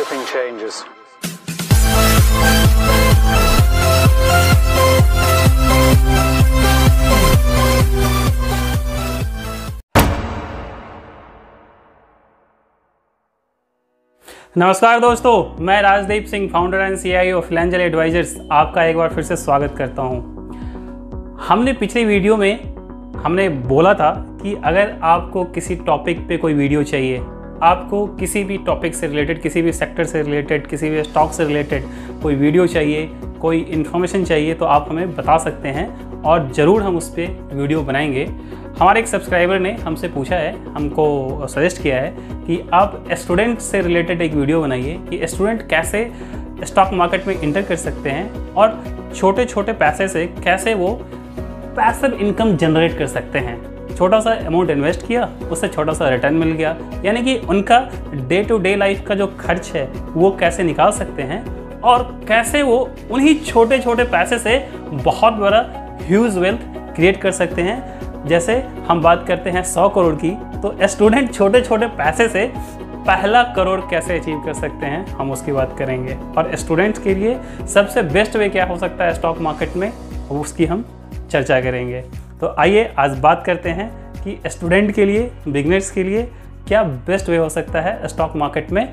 everything changes. नमस्कार दोस्तों, मैं Rajdeep Singh, founder and CIO of Financial Advisors, आपका एक बार फिर से स्वागत करता हूं। हमने पिछली वीडियो में हमने बोला था कि अगर आपको किसी टॉपिक पे कोई वीडियो चाहिए, आपको किसी भी टॉपिक से रिलेटेड, किसी भी सेक्टर से रिलेटेड, किसी भी स्टॉक से रिलेटेड कोई वीडियो चाहिए, कोई इन्फॉर्मेशन चाहिए, तो आप हमें बता सकते हैं और ज़रूर हम उस पर वीडियो बनाएंगे। हमारे एक सब्सक्राइबर ने हमसे पूछा है, हमको सजेस्ट किया है कि आप स्टूडेंट से रिलेटेड एक वीडियो बनाइए कि स्टूडेंट कैसे स्टॉक मार्केट में इंटर कर सकते हैं और छोटे छोटे पैसे से कैसे वो पैसिव इनकम जनरेट कर सकते हैं। छोटा सा अमाउंट इन्वेस्ट किया, उससे छोटा सा रिटर्न मिल गया, यानी कि उनका डे टू डे लाइफ का जो खर्च है वो कैसे निकाल सकते हैं और कैसे वो उन्हीं छोटे छोटे पैसे से बहुत बड़ा ह्यूज वेल्थ क्रिएट कर सकते हैं। जैसे हम बात करते हैं 100 करोड़ की, तो स्टूडेंट छोटे छोटे पैसे से पहला करोड़ कैसे अचीव कर सकते हैं, हम उसकी बात करेंगे। और स्टूडेंट्स के लिए सबसे बेस्ट वे क्या हो सकता है स्टॉक मार्केट में, उसकी हम चर्चा करेंगे। तो आइए आज बात करते हैं कि स्टूडेंट के लिए, बिगनर्स के लिए क्या बेस्ट वे हो सकता है स्टॉक मार्केट में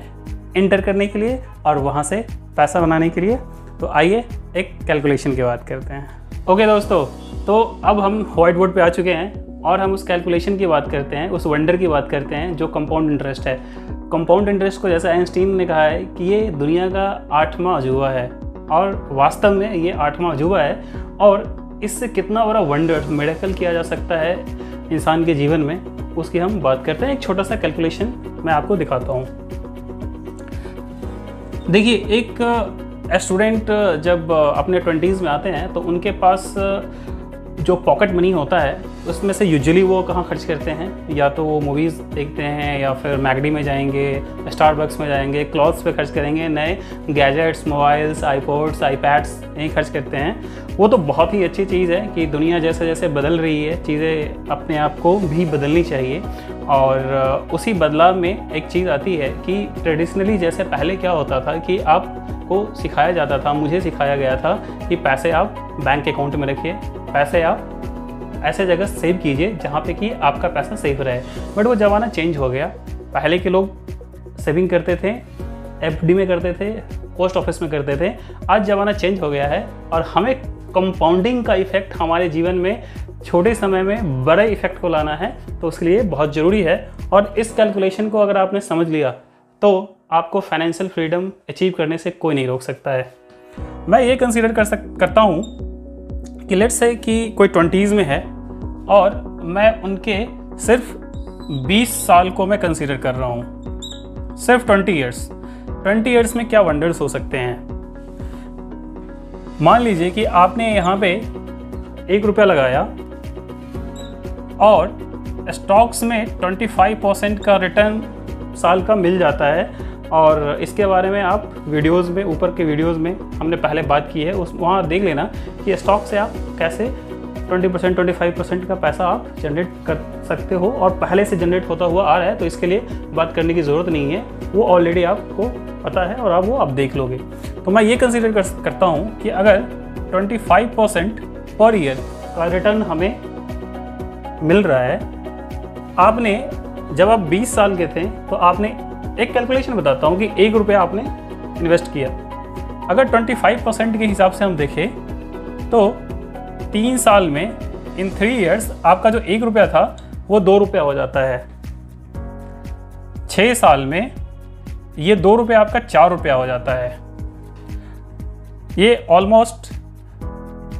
इंटर करने के लिए और वहाँ से पैसा बनाने के लिए। तो आइए एक कैलकुलेशन की बात करते हैं। ओके दोस्तों, तो अब हम व्हाइट बोर्ड पे आ चुके हैं और हम उस कैलकुलेशन की बात करते हैं, उस वंडर की बात करते हैं जो कंपाउंड इंटरेस्ट है। कंपाउंड इंटरेस्ट को जैसे आइंस्टीन ने कहा है कि ये दुनिया का 8वां अजूबा है, और वास्तव में ये 8वां अजूबा है। और इससे कितना बड़ा वंडर, मिरेकल किया जा सकता है इंसान के जीवन में, उसकी हम बात करते हैं। एक छोटा सा कैलकुलेशन मैं आपको दिखाता हूँ। देखिए, एक स्टूडेंट जब अपने 20s में आते हैं तो उनके पास जो पॉकेट मनी होता है उसमें से यूजुअली वो कहाँ खर्च करते हैं, या तो वो मूवीज़ देखते हैं, या फिर मैगडी में जाएंगे, स्टारबक्स में जाएंगे, क्लॉथ्स पे खर्च करेंगे, नए गैजेट्स, मोबाइल्स, आईपॉड्स, आईपैड्स यहीं खर्च करते हैं। वो तो बहुत ही अच्छी चीज़ है कि दुनिया जैसे जैसे बदल रही है, चीज़ें अपने आप को भी बदलनी चाहिए। और उसी बदलाव में एक चीज़ आती है कि ट्रेडिशनली जैसे पहले क्या होता था कि आपको सिखाया जाता था, मुझे सिखाया गया था कि पैसे आप बैंक अकाउंट में रखिए, पैसे आप ऐसे जगह सेव कीजिए जहाँ पे कि आपका पैसा सेफ रहे। बट वो ज़माना चेंज हो गया। पहले के लोग सेविंग करते थे, FD में करते थे, पोस्ट ऑफिस में करते थे। आज ज़माना चेंज हो गया है और हमें कंपाउंडिंग का इफ़ेक्ट हमारे जीवन में छोटे समय में बड़े इफ़ेक्ट को लाना है, तो उसके लिए बहुत ज़रूरी है। और इस कैलकुलेशन को अगर आपने समझ लिया तो आपको फाइनेंशियल फ्रीडम अचीव करने से कोई नहीं रोक सकता है। मैं ये कंसीडर करता हूँ कि लेट्स से कि कोई 20s में है और मैं उनके सिर्फ 20 साल को मैं कंसीडर कर रहा हूँ, सिर्फ 20 ईयर्स में क्या वंडर्स हो सकते हैं। मान लीजिए कि आपने यहाँ पे 1 रुपया लगाया और स्टॉक्स में 25% का रिटर्न साल का मिल जाता है। और इसके बारे में आप वीडियोस में, ऊपर के वीडियोस में हमने पहले बात की है, उस वहाँ देख लेना कि स्टॉक से आप कैसे 20%, 25% का पैसा आप जनरेट कर सकते हो, और पहले से जनरेट होता हुआ आ रहा है, तो इसके लिए बात करने की ज़रूरत नहीं है, वो ऑलरेडी आपको पता है और आप देख लोगे। तो मैं ये कंसीडर करता हूँ कि अगर 25% पर ईयर का रिटर्न हमें मिल रहा है, आपने जब आप 20 साल के थे तो आपने एक कैलकुलेशन बताता हूँ कि 1 रुपया आपने इन्वेस्ट किया। अगर 25% के हिसाब से हम देखें तो 3 साल में, इन 3 इयर्स, आपका जो 1 रुपया था वो 2 रुपया हो जाता है। 6 साल में ये 2 रुपया आपका 4 रुपया हो जाता है। ये ऑलमोस्ट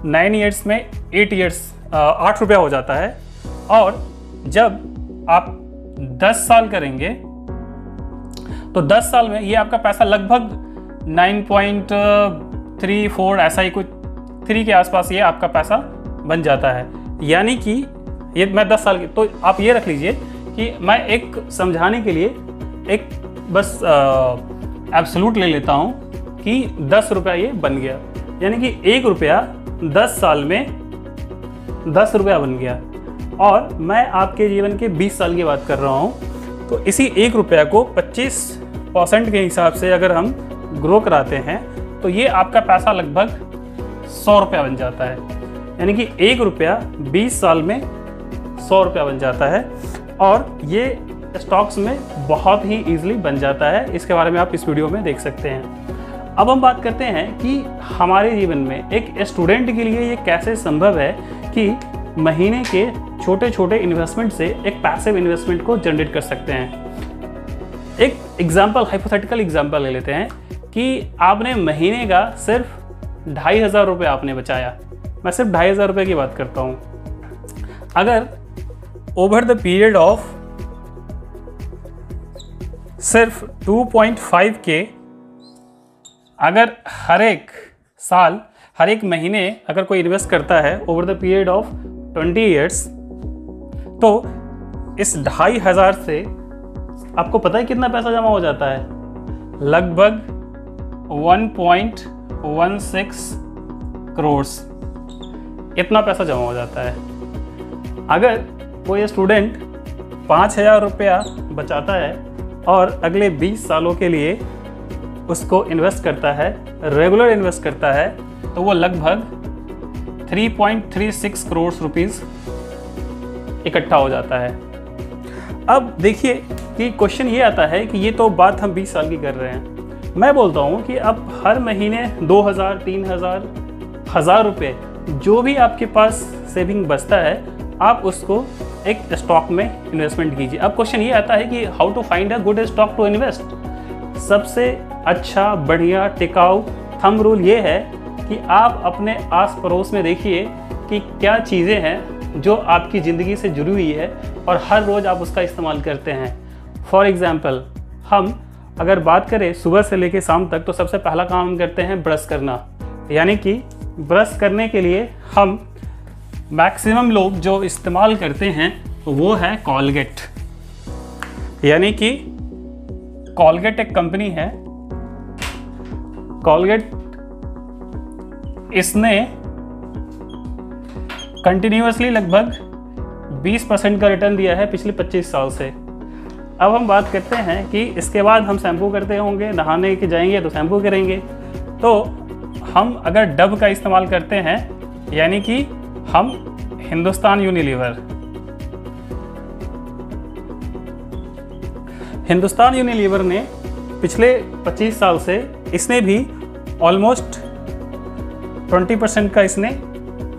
9 इयर्स में 8 रुपया हो जाता है। और जब आप 10 साल करेंगे तो 10 साल में ये आपका पैसा लगभग 9.34, ऐसा ही कुछ 3 के आसपास ये आपका पैसा बन जाता है। यानी कि ये मैं 10 साल की, तो आप ये रख लीजिए कि मैं एक समझाने के लिए एक बस एब्सोल्यूट ले लेता हूँ कि 10 रुपया ये बन गया, यानी कि 1 रुपया 10 साल में 10 रुपया बन गया। और मैं आपके जीवन के 20 साल की बात कर रहा हूँ, तो इसी 1 रुपया को 25 परसेंट के हिसाब से अगर हम ग्रो कराते हैं तो ये आपका पैसा लगभग 100 रुपया बन जाता है। यानी कि 1 रुपया 20 साल में 100 रुपया बन जाता है और ये स्टॉक्स में बहुत ही ईजिली बन जाता है। इसके बारे में आप इस वीडियो में देख सकते हैं। अब हम बात करते हैं कि हमारे जीवन में एक स्टूडेंट के लिए ये कैसे संभव है कि महीने के छोटे छोटे इन्वेस्टमेंट से एक पैसिव इन्वेस्टमेंट को जनरेट कर सकते हैं। एक एग्जाम्पल, हाइपोथेटिकल एग्जाम्पल ले लेते हैं कि आपने महीने का सिर्फ 2,500 रुपये आपने बचाया। मैं सिर्फ 2,500 रुपये की बात करता हूँ। अगर ओवर द पीरियड ऑफ सिर्फ 2.5K अगर हर एक साल, हर एक महीने अगर कोई इन्वेस्ट करता है over the period of 20 years, तो इस 2,500 से आपको पता है कितना पैसा जमा हो जाता है? लगभग 1.16 करोड़ इतना पैसा जमा हो जाता है। अगर कोई स्टूडेंट 5,000 रुपया बचाता है और अगले 20 सालों के लिए उसको इन्वेस्ट करता है, रेगुलर इन्वेस्ट करता है, तो वो लगभग 3.36 करोड़ रुपीस इकट्ठा हो जाता है। अब देखिए कि क्वेश्चन ये आता है कि ये तो बात हम 20 साल की कर रहे हैं। मैं बोलता हूँ कि अब हर महीने 2,000, 3,000, 1,000 रुपये जो भी आपके पास सेविंग बचता है, आप उसको एक स्टॉक में इन्वेस्टमेंट कीजिए। अब क्वेश्चन ये आता है कि how to find a good stock to invest. सबसे अच्छा, बढ़िया, टिकाऊ थंब रूल ये है कि आप अपने आस पड़ोस में देखिए कि क्या चीज़ें हैं जो आपकी ज़िंदगी से जुड़ी हुई है और हर रोज़ आप उसका इस्तेमाल करते हैं। फॉर एग्ज़ाम्पल, हम अगर बात करें सुबह से लेकर शाम तक, तो सबसे पहला काम हम करते हैं ब्रश करना। यानी कि ब्रश करने के लिए हम मैक्सिमम लोग जो इस्तेमाल करते हैं वो है कोलगेट। यानी कि कोलगेट एक कंपनी है, कोलगेट, इसने कंटिन्यूअसली लगभग 20% का रिटर्न दिया है पिछले 25 साल से। अब हम बात करते हैं कि इसके बाद हम शैम्पू करते होंगे, नहाने के जाएंगे तो शैम्पू करेंगे, तो हम अगर डब का इस्तेमाल करते हैं, यानी कि हम हिंदुस्तान यूनिलीवर ने पिछले 25 साल से इसने भी ऑलमोस्ट 20% का इसने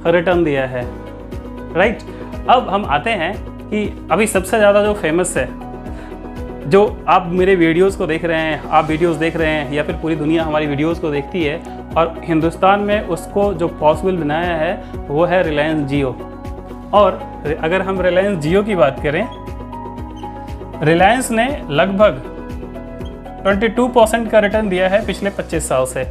रिटर्न दिया है, राइट। अब हम आते हैं कि अभी सबसे ज़्यादा जो फेमस है, जो आप मेरे वीडियोस को देख रहे हैं, आप वीडियोस देख रहे हैं या फिर पूरी दुनिया हमारी वीडियोस को देखती है, और हिंदुस्तान में उसको जो पॉसिबल बनाया है वो है रिलायंस जियो। और अगर हम रिलायंस जियो की बात करें, रिलायंस ने लगभग 22% का रिटर्न दिया है पिछले 25 साल से,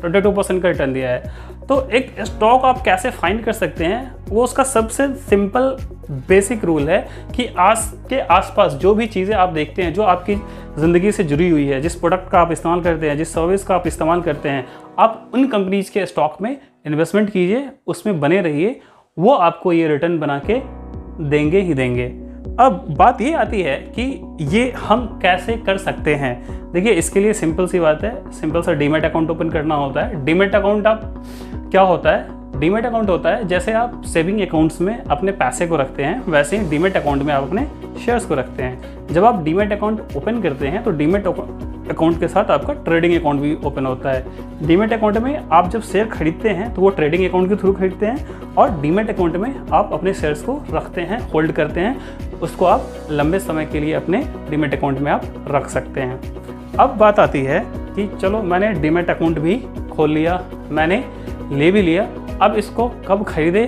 22% का रिटर्न दिया है। तो एक स्टॉक आप कैसे फाइंड कर सकते हैं, वो उसका सबसे सिंपल बेसिक रूल है कि आज के आसपास जो भी चीज़ें आप देखते हैं, जो आपकी ज़िंदगी से जुड़ी हुई है, जिस प्रोडक्ट का आप इस्तेमाल करते हैं, जिस सर्विस का आप इस्तेमाल करते हैं, आप उन कंपनीज के स्टॉक में इन्वेस्टमेंट कीजिए, उसमें बने रहिए, वो आपको ये रिटर्न बना के देंगे ही देंगे। अब बात ये आती है कि ये हम कैसे कर सकते हैं। देखिए, इसके लिए सिंपल सी बात है, सिंपल सा डीमैट अकाउंट ओपन करना होता है। डीमैट अकाउंट आप क्या होता है? डीमैट अकाउंट होता है जैसे आप सेविंग अकाउंट्स में अपने पैसे को रखते हैं, वैसे ही डीमैट अकाउंट में आप अपने शेयर्स को रखते हैं। जब आप डीमैट अकाउंट ओपन करते हैं तो डीमैट अकाउंट के साथ आपका ट्रेडिंग अकाउंट भी ओपन होता है। डीमैट अकाउंट में आप जब शेयर खरीदते हैं तो वो ट्रेडिंग अकाउंट के थ्रू खरीदते हैं, और डीमैट अकाउंट में आप अपने शेयर्स को रखते हैं, होल्ड करते हैं, उसको आप लंबे समय के लिए अपने डीमैट अकाउंट में आप रख सकते हैं। अब बात आती है कि चलो मैंने डीमैट अकाउंट भी खोल लिया, मैंने ले भी लिया, अब इसको कब खरीदे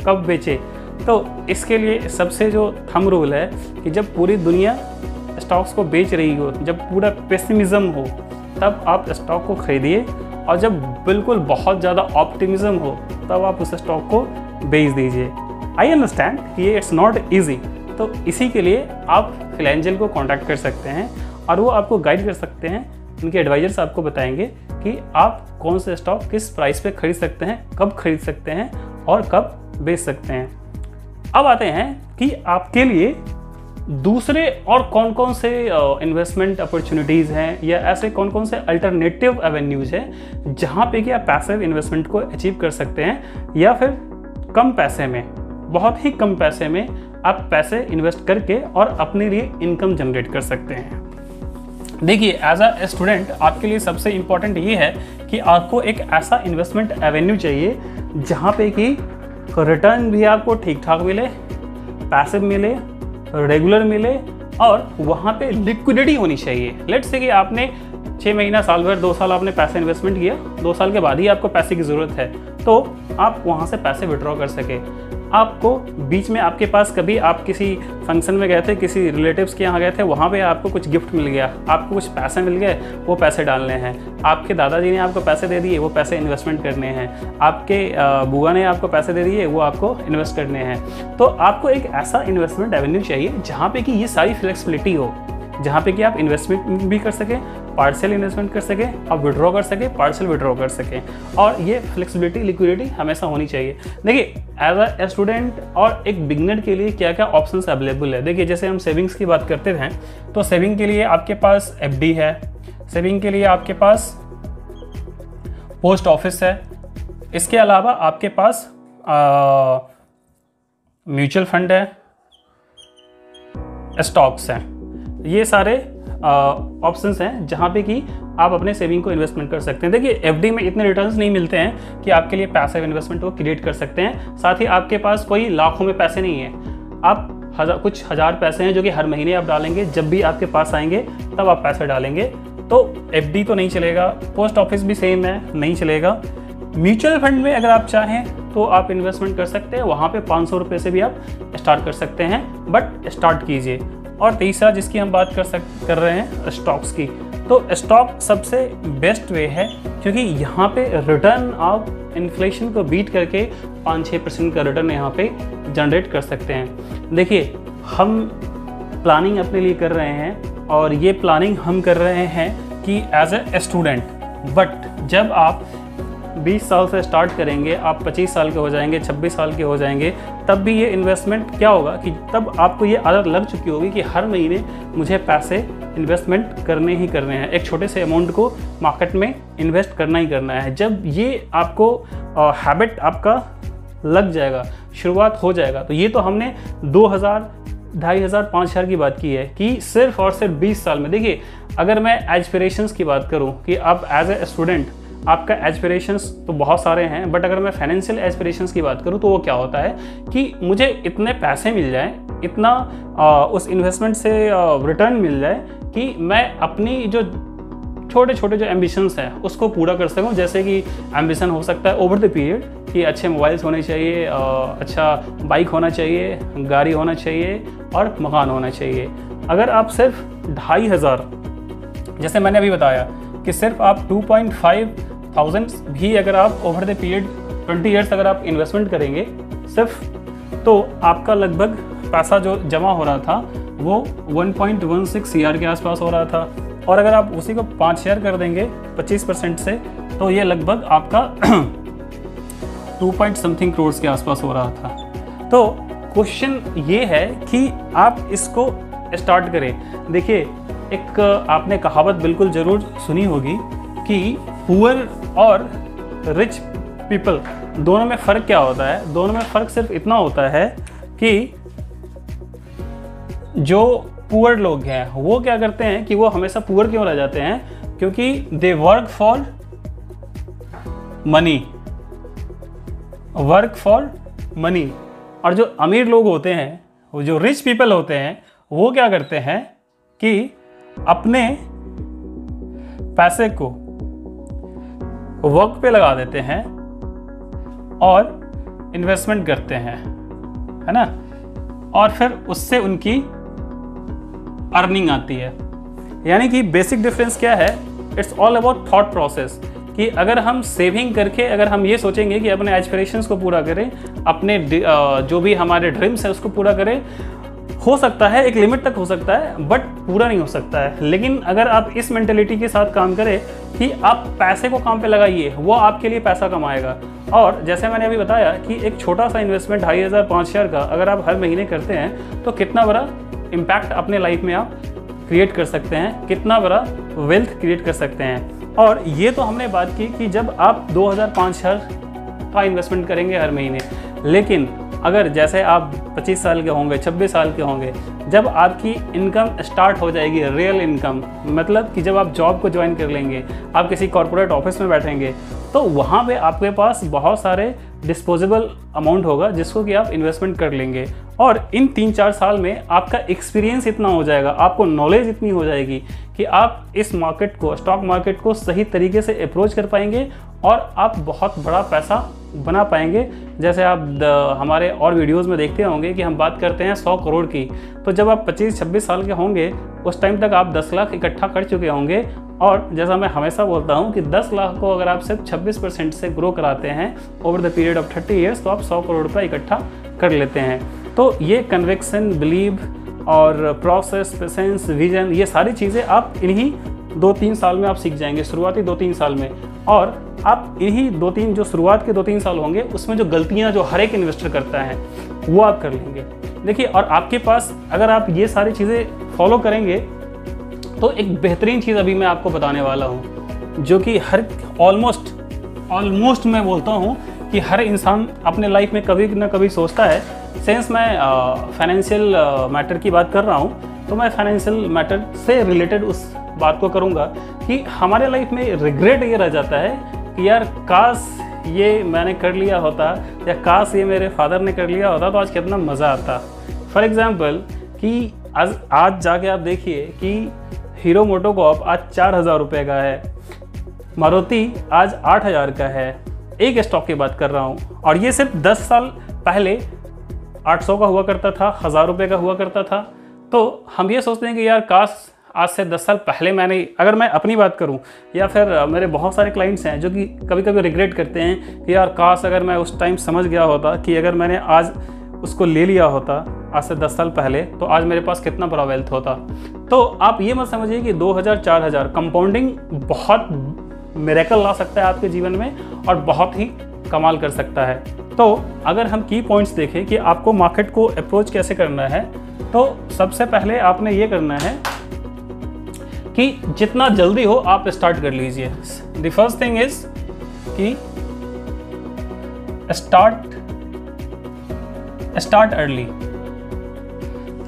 कब बेचे? तो इसके लिए सबसे जो थंब रूल है कि जब पूरी दुनिया स्टॉक्स को बेच रही हो, जब पूरा पेसिमिज्म हो, तब आप स्टॉक को खरीदिए, और जब बिल्कुल बहुत ज़्यादा ऑप्टिमिज्म हो तब आप उस स्टॉक को बेच दीजिए। आई अंडरस्टैंड कि ये इट्स नॉट ईजी, तो इसी के लिए आप फिलेंजल को कॉन्टैक्ट कर सकते हैं और वो आपको गाइड कर सकते हैं। उनके एडवाइजर्स आपको बताएंगे कि आप कौन से स्टॉक किस प्राइस पे खरीद सकते हैं, कब खरीद सकते हैं और कब बेच सकते हैं। अब आते हैं कि आपके लिए दूसरे और कौन कौन से इन्वेस्टमेंट अपॉर्चुनिटीज़ हैं या ऐसे कौन कौन से अल्टरनेटिव एवेन्यूज़ हैं जहाँ पे कि आप पैसिव इन्वेस्टमेंट को अचीव कर सकते हैं, या फिर कम पैसे में, बहुत ही कम पैसे में आप पैसे इन्वेस्ट करके और अपने लिए इनकम जनरेट कर सकते हैं। देखिए, एज अ स्टूडेंट आपके लिए सबसे इम्पॉर्टेंट ये है कि आपको एक ऐसा इन्वेस्टमेंट एवेन्यू चाहिए जहाँ पे कि रिटर्न भी आपको ठीक ठाक मिले, पैसिव मिले, रेगुलर मिले, और वहाँ पे लिक्विडिटी होनी चाहिए। लेट्स से कि आपने 6 महीना, साल भर, 2 साल आपने पैसे इन्वेस्टमेंट किया, 2 साल के बाद ही आपको पैसे की ज़रूरत है, तो आप वहाँ से पैसे विड्रॉ कर सके। आपको बीच में आपके पास कभी आप किसी फंक्शन में गए थे, किसी रिलेटिव्स के यहाँ गए थे, वहाँ पे आपको कुछ गिफ्ट मिल गया, आपको कुछ पैसे मिल गए, वो पैसे डालने हैं। आपके दादाजी ने आपको पैसे दे दिए, वो पैसे इन्वेस्टमेंट करने हैं। आपके बुआ ने आपको पैसे दे दिए, वो आपको इन्वेस्ट करने हैं। तो आपको एक ऐसा इन्वेस्टमेंट एवेन्यू चाहिए जहाँ पे कि ये सारी फ्लेक्सिबिलिटी हो, जहाँ पे कि आप इन्वेस्टमेंट भी कर सकें, पार्शियल इन्वेस्टमेंट कर सकें, आप विड्रॉ कर सकें, पार्शियल विड्रॉ कर सकें, और ये फ्लेक्सिबिलिटी, लिक्विडिटी हमेशा होनी चाहिए। देखिए, एज अ स्टूडेंट और एक बिगनर के लिए क्या क्या ऑप्शंस अवेलेबल है। देखिए, जैसे हम सेविंग्स की बात करते हैं तो सेविंग के लिए आपके पास एफडी है, सेविंग के लिए आपके पास पोस्ट ऑफिस है, इसके अलावा आपके पास म्यूचुअल फंड है, स्टॉक्स हैं। ये सारे ऑप्शंस हैं जहाँ पे कि आप अपने सेविंग को इन्वेस्टमेंट कर सकते हैं। देखिए, एफडी में इतने रिटर्न्स नहीं मिलते हैं कि आपके लिए पैसिव इन्वेस्टमेंट को क्रिएट कर सकते हैं। साथ ही आपके पास कोई लाखों में पैसे नहीं है, आप कुछ हज़ार पैसे हैं जो कि हर महीने आप डालेंगे, जब भी आपके पास आएंगे तब आप पैसे डालेंगे। तो एफडी तो नहीं चलेगा, पोस्ट ऑफिस भी सेम है, नहीं चलेगा। म्यूचुअल फंड में अगर आप चाहें तो आप इन्वेस्टमेंट कर सकते हैं, वहाँ पे 500 रुपये से भी आप स्टार्ट कर सकते हैं, बट स्टार्ट कीजिए। और तीसरा जिसकी हम बात कर रहे हैं, स्टॉक्स की, तो स्टॉक सबसे बेस्ट वे है, क्योंकि यहाँ पे रिटर्न आप इन्फ्लेशन को बीट करके 5-6% का रिटर्न यहाँ पे जनरेट कर सकते हैं। देखिए, हम प्लानिंग अपने लिए कर रहे हैं, और ये प्लानिंग हम कर रहे हैं कि एज ए स्टूडेंट, बट जब आप 20 साल से स्टार्ट करेंगे, आप 25 साल के हो जाएंगे, 26 साल के हो जाएंगे, तब भी ये इन्वेस्टमेंट क्या होगा कि तब आपको ये आदत लग चुकी होगी कि हर महीने मुझे पैसे इन्वेस्टमेंट करने ही करने हैं, एक छोटे से अमाउंट को मार्केट में इन्वेस्ट करना ही करना है। जब ये आपको हैबिट आपका लग जाएगा, शुरुआत हो जाएगा, तो ये तो हमने 2000, 2500, 5000 की बात की है कि सिर्फ और सिर्फ 20 साल में। देखिए, अगर मैं एस्पिरेशंस की बात करूँ कि आप एज ए स्टूडेंट आपका एस्पिरेशंस तो बहुत सारे हैं, बट अगर मैं फाइनेंशियल एस्पिरेशंस की बात करूं तो वो क्या होता है कि मुझे इतने पैसे मिल जाएं, इतना उस इन्वेस्टमेंट से रिटर्न मिल जाए कि मैं अपनी जो छोटे छोटे जो एम्बिशंस हैं उसको पूरा कर सकूं। जैसे कि एम्बिशन हो सकता है ओवर द पीरियड कि अच्छे मोबाइल्स होने चाहिए, अच्छा बाइक होना चाहिए, गाड़ी होना चाहिए और मकान होना चाहिए। अगर आप सिर्फ 2500, जैसे मैंने अभी बताया कि सिर्फ आप 2,500 भी अगर आप ओवर द पीरियड 20 ईयर्स अगर आप इन्वेस्टमेंट करेंगे सिर्फ, तो आपका लगभग पैसा जो जमा हो रहा था वो 1.16 CR के आसपास हो रहा था। और अगर आप उसी को 5 शेयर कर देंगे 25% से, तो ये लगभग आपका 2 करोड़ के आसपास हो रहा था। तो क्वेश्चन ये है कि आप इसको स्टार्ट करें। देखिए, एक आपने कहावत बिल्कुल ज़रूर सुनी होगी कि पुअर और रिच पीपल दोनों में फ़र्क क्या होता है। दोनों में फ़र्क सिर्फ इतना होता है कि जो पुअर लोग हैं वो क्या करते हैं कि वो हमेशा पुअर क्यों रह जाते हैं, क्योंकि दे वर्क फॉर मनी। और जो अमीर लोग होते हैं, वो जो रिच पीपल होते हैं, वो क्या करते हैं कि अपने पैसे को वर्क पे लगा देते हैं और इन्वेस्टमेंट करते हैं, है ना, और फिर उससे उनकी अर्निंग आती है। यानी कि बेसिक डिफरेंस क्या है, it's all about thought process, कि अगर हम सेविंग करके अगर हम ये सोचेंगे कि अपने एस्पिरेशंस को पूरा करें, अपने जो भी हमारे ड्रीम्स हैं उसको पूरा करें, हो सकता है एक लिमिट तक हो सकता है, बट पूरा नहीं हो सकता है। लेकिन अगर आप इस मेंटेलिटी के साथ काम करें कि आप पैसे को काम पे लगाइए, वो आपके लिए पैसा कमाएगा। और जैसे मैंने अभी बताया कि एक छोटा सा इन्वेस्टमेंट 2500, 5000 का अगर आप हर महीने करते हैं तो कितना बड़ा इम्पैक्ट अपने लाइफ में आप क्रिएट कर सकते हैं, कितना बड़ा वेल्थ क्रिएट कर सकते हैं। और ये तो हमने बात की कि जब आप 2000-5000 का इन्वेस्टमेंट करेंगे हर महीने, लेकिन अगर जैसे आप 25 साल के होंगे, 26 साल के होंगे, जब आपकी इनकम स्टार्ट हो जाएगी, रियल इनकम, मतलब कि जब आप जॉब को ज्वाइन कर लेंगे, आप किसी कॉर्पोरेट ऑफिस में बैठेंगे, तो वहाँ पे आपके पास बहुत सारे डिस्पोजेबल अमाउंट होगा जिसको कि आप इन्वेस्टमेंट कर लेंगे। और इन 3-4 साल में आपका एक्सपीरियंस इतना हो जाएगा, आपको नॉलेज इतनी हो जाएगी कि आप इस मार्केट को, स्टॉक मार्केट को सही तरीके से अप्रोच कर पाएंगे और आप बहुत बड़ा पैसा बना पाएंगे। जैसे आप हमारे और वीडियोस में देखते होंगे कि हम बात करते हैं 100 करोड़ की, तो जब आप 25-26 साल के होंगे उस टाइम तक आप 10 लाख इकट्ठा कर चुके होंगे। और जैसा मैं हमेशा बोलता हूं कि 10 लाख को अगर आप सिर्फ 26% से ग्रो कराते हैं over the period of 30 years, तो आप 100 करोड़ रुपये इकट्ठा कर लेते हैं। तो ये कन्विक्शन, बिलीव और प्रोसेस, पेशेंस, विजन, ये सारी चीज़ें आप इन्हीं 2-3 साल में आप सीख जाएंगे, शुरुआती 2-3 साल में। और आप इन्हीं 2-3 जो शुरुआत के 2-3 साल होंगे उसमें जो गलतियां जो हर एक इन्वेस्टर करता है वो आप कर लेंगे। देखिए, और आपके पास अगर आप ये सारी चीज़ें फॉलो करेंगे तो एक बेहतरीन चीज़ अभी मैं आपको बताने वाला हूँ, जो कि हर ऑलमोस्ट मैं बोलता हूँ कि हर इंसान अपने लाइफ में कभी ना कभी सोचता है। सिंस मैं फाइनेंशियल मैटर की बात कर रहा हूँ, तो मैं फाइनेंशियल मैटर से रिलेटेड उस बात को करूँगा कि हमारे लाइफ में रिग्रेट ये रह जाता है कि यार काश ये मैंने कर लिया होता, या काश ये मेरे फादर ने कर लिया होता तो आज कितना मज़ा आता। फॉर एग्ज़ाम्पल कि आज जाके आप देखिए कि हीरो मोटोकॉर्प आज 4000 रुपये का है, मारुति आज 8000 का है, एक स्टॉक की बात कर रहा हूँ। और ये सिर्फ 10 साल पहले 800 का हुआ करता था, 1000 रुपये का हुआ करता था। तो हम ये सोचते हैं कि यार काश आज से 10 साल पहले मैंने, अगर मैं अपनी बात करूं या फिर मेरे बहुत सारे क्लाइंट्स हैं जो कि कभी कभी रिग्रेट करते हैं कि यार काश अगर मैं उस टाइम समझ गया होता कि अगर मैंने आज उसको ले लिया होता आज से 10 साल पहले, तो आज मेरे पास कितना बड़ा वेल्थ होता। तो आप ये मत समझिए कि 2000-4000 कंपाउंडिंग बहुत मिरेकल ला सकता है आपके जीवन में और बहुत ही कमाल कर सकता है। तो अगर हम की पॉइंट्स देखें कि आपको मार्केट को अप्रोच कैसे करना है, तो सबसे पहले आपने ये करना है कि जितना जल्दी हो आप स्टार्ट कर लीजिए। द फर्स्ट थिंग इज कि स्टार्ट अर्ली।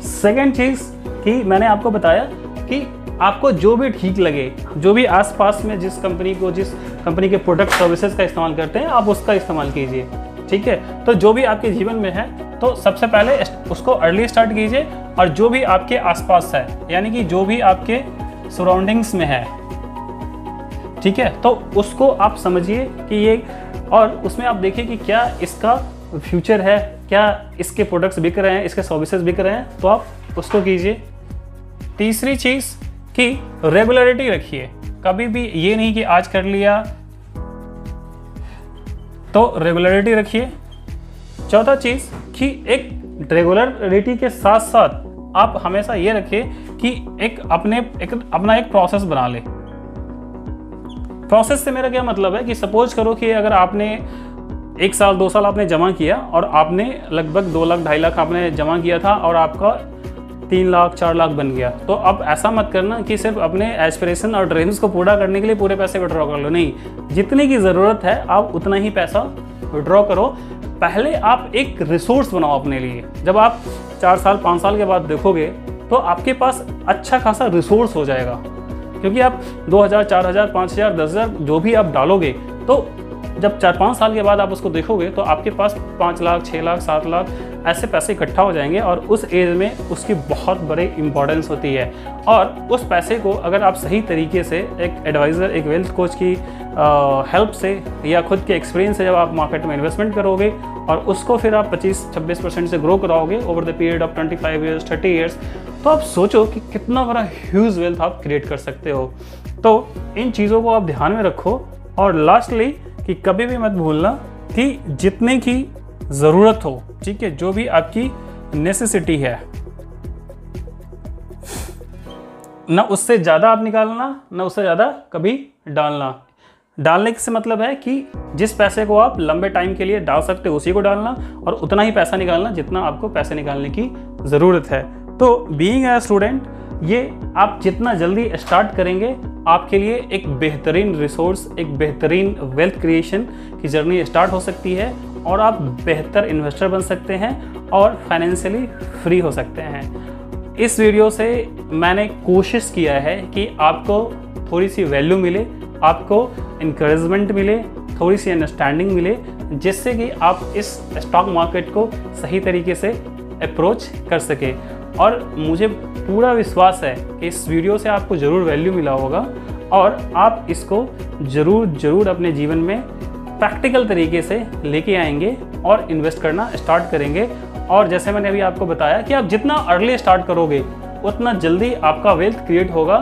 सेकेंड चीज कि मैंने आपको बताया कि आपको जो भी ठीक लगे, जो भी आसपास में जिस कंपनी के प्रोडक्ट सर्विसेज का इस्तेमाल करते हैं आप उसका इस्तेमाल कीजिए, ठीक है। तो जो भी आपके जीवन में है तो सबसे पहले उसको अर्ली स्टार्ट कीजिए, और जो भी आपके आसपास है यानी कि जो भी आपके सराउंडिंग्स में है, ठीक है, तो उसको आप समझिए कि ये, और उसमें आप देखिए कि क्या इसका फ्यूचर है, क्या इसके प्रोडक्ट्स बिक रहे हैं, इसके सर्विसेज बिक रहे हैं, तो आप उसको कीजिए। तीसरी चीज़ कि रेगुलरिटी रखिए, कभी भी ये नहीं कि आज कर लिया, तो रेगुलरिटी रखिए। चौथा चीज़ कि एक रेगुलरिटी के साथ साथ आप हमेशा ये रखिए कि अपना एक प्रोसेस बना ले। प्रोसेस से मेरा क्या मतलब है कि सपोज करो कि अगर आपने 1 साल 2 साल आपने जमा किया और आपने लगभग 2 लाख 2.5 लाख आपने जमा किया था और आपका 3 लाख 4 लाख बन गया, तो अब ऐसा मत करना कि सिर्फ अपने एस्पिरेशन और ड्रीम्स को पूरा करने के लिए पूरे पैसे विड्रॉ कर लो। नहीं, जितने की ज़रूरत है आप उतना ही पैसा विड्रॉ करो। पहले आप एक रिसोर्स बनाओ अपने लिए। जब आप 4 साल 5 साल के बाद देखोगे तो आपके पास अच्छा खासा रिसोर्स हो जाएगा, क्योंकि आप 2000 4000 5000 10000 जो भी आप डालोगे, तो जब 4-5 साल के बाद आप उसको देखोगे तो आपके पास 5 लाख 6 लाख 7 लाख ऐसे पैसे इकट्ठा हो जाएंगे, और उस एज में उसकी बहुत बड़ी इंपॉर्टेंस होती है। और उस पैसे को अगर आप सही तरीके से एक एडवाइज़र, एक वेल्थ कोच की हेल्प से या खुद के एक्सपीरियंस से जब आप मार्केट में इन्वेस्टमेंट करोगे और उसको फिर आप 25-26% से ग्रो कराओगे over the period of 25 years 30 years, तो आप सोचो कि कितना बड़ा ह्यूज वेल्थ आप क्रिएट कर सकते हो। तो इन चीज़ों को आप ध्यान में रखो। और लास्टली कि कभी भी मत भूलना कि जितने की ज़रूरत हो, ठीक है, जो भी आपकी नेसेसिटी है, ना उससे ज़्यादा आप निकालना, ना उससे ज़्यादा कभी डालना। डालने से मतलब है कि जिस पैसे को आप लंबे टाइम के लिए डाल सकते हो उसी को डालना, और उतना ही पैसा निकालना जितना आपको पैसे निकालने की ज़रूरत है। तो बीइंग अ स्टूडेंट, ये आप जितना जल्दी स्टार्ट करेंगे आपके लिए एक बेहतरीन रिसोर्स, एक बेहतरीन वेल्थ क्रिएशन की जर्नी स्टार्ट हो सकती है और आप बेहतर इन्वेस्टर बन सकते हैं और फाइनेंशियली फ्री हो सकते हैं। इस वीडियो से मैंने कोशिश किया है कि आपको थोड़ी सी वैल्यू मिले, आपको इनकरेजमेंट मिले, थोड़ी सी अंडरस्टैंडिंग मिले, जिससे कि आप इस स्टॉक मार्केट को सही तरीके से अप्रोच कर सके। और मुझे पूरा विश्वास है कि इस वीडियो से आपको ज़रूर वैल्यू मिला होगा और आप इसको ज़रूर अपने जीवन में प्रैक्टिकल तरीके से लेके आएंगे और इन्वेस्ट करना स्टार्ट करेंगे। और जैसे मैंने अभी आपको बताया कि आप जितना अर्ली स्टार्ट करोगे उतना जल्दी आपका वेल्थ क्रिएट होगा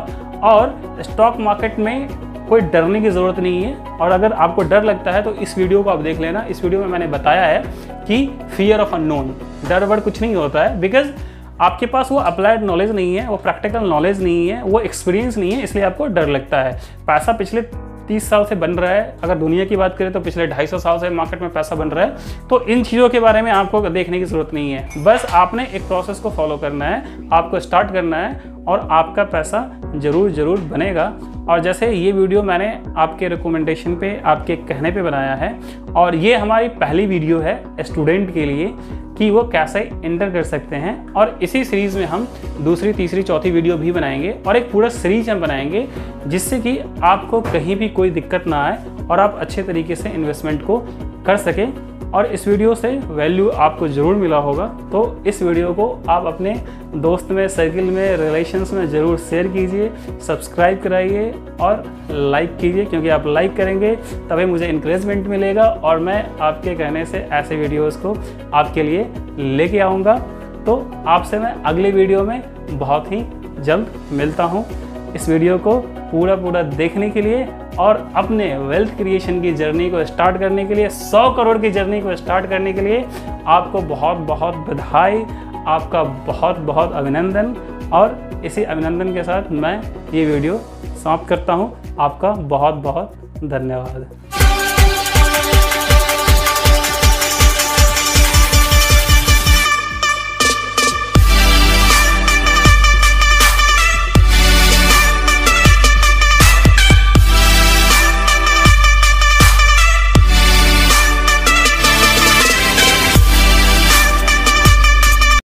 और स्टॉक मार्केट में कोई डरने की ज़रूरत नहीं है। और अगर आपको डर लगता है तो इस वीडियो को आप देख लेना। इस वीडियो में मैंने बताया है कि फियर ऑफ अननोन, डर वर्ड कुछ नहीं होता है, बिकॉज आपके पास वो अप्लाइड नॉलेज नहीं है, वो प्रैक्टिकल नॉलेज नहीं है, वो एक्सपीरियंस नहीं है, इसलिए आपको डर लगता है। पैसा पिछले 30 साल से बन रहा है, अगर दुनिया की बात करें तो पिछले 250 साल से मार्केट में पैसा बन रहा है। तो इन चीज़ों के बारे में आपको देखने की ज़रूरत नहीं है, बस आपने एक प्रोसेस को फॉलो करना है, आपको स्टार्ट करना है और आपका पैसा ज़रूर बनेगा। और जैसे ये वीडियो मैंने आपके रिकमेंडेशन पे, आपके कहने पे बनाया है और ये हमारी पहली वीडियो है स्टूडेंट के लिए कि वो कैसे एंटर कर सकते हैं। और इसी सीरीज़ में हम दूसरी, तीसरी, चौथी वीडियो भी बनाएंगे और एक पूरा सीरीज हम बनाएंगे जिससे कि आपको कहीं भी कोई दिक्कत ना आए और आप अच्छे तरीके से इन्वेस्टमेंट को कर सकें। और इस वीडियो से वैल्यू आपको ज़रूर मिला होगा, तो इस वीडियो को आप अपने दोस्त में, सर्किल में, रिलेशंस में ज़रूर शेयर कीजिए, सब्सक्राइब कराइए और लाइक कीजिए, क्योंकि आप लाइक करेंगे तभी मुझे इंकरेजमेंट मिलेगा और मैं आपके कहने से ऐसे वीडियोस को आपके लिए लेके आऊँगा। तो आपसे मैं अगले वीडियो में बहुत ही जल्द मिलता हूँ। इस वीडियो को पूरा देखने के लिए और अपने वेल्थ क्रिएशन की जर्नी को स्टार्ट करने के लिए, 100 करोड़ की जर्नी को स्टार्ट करने के लिए आपको बहुत बधाई, आपका बहुत अभिनंदन। और इसी अभिनंदन के साथ मैं ये वीडियो समाप्त करता हूँ। आपका बहुत धन्यवाद।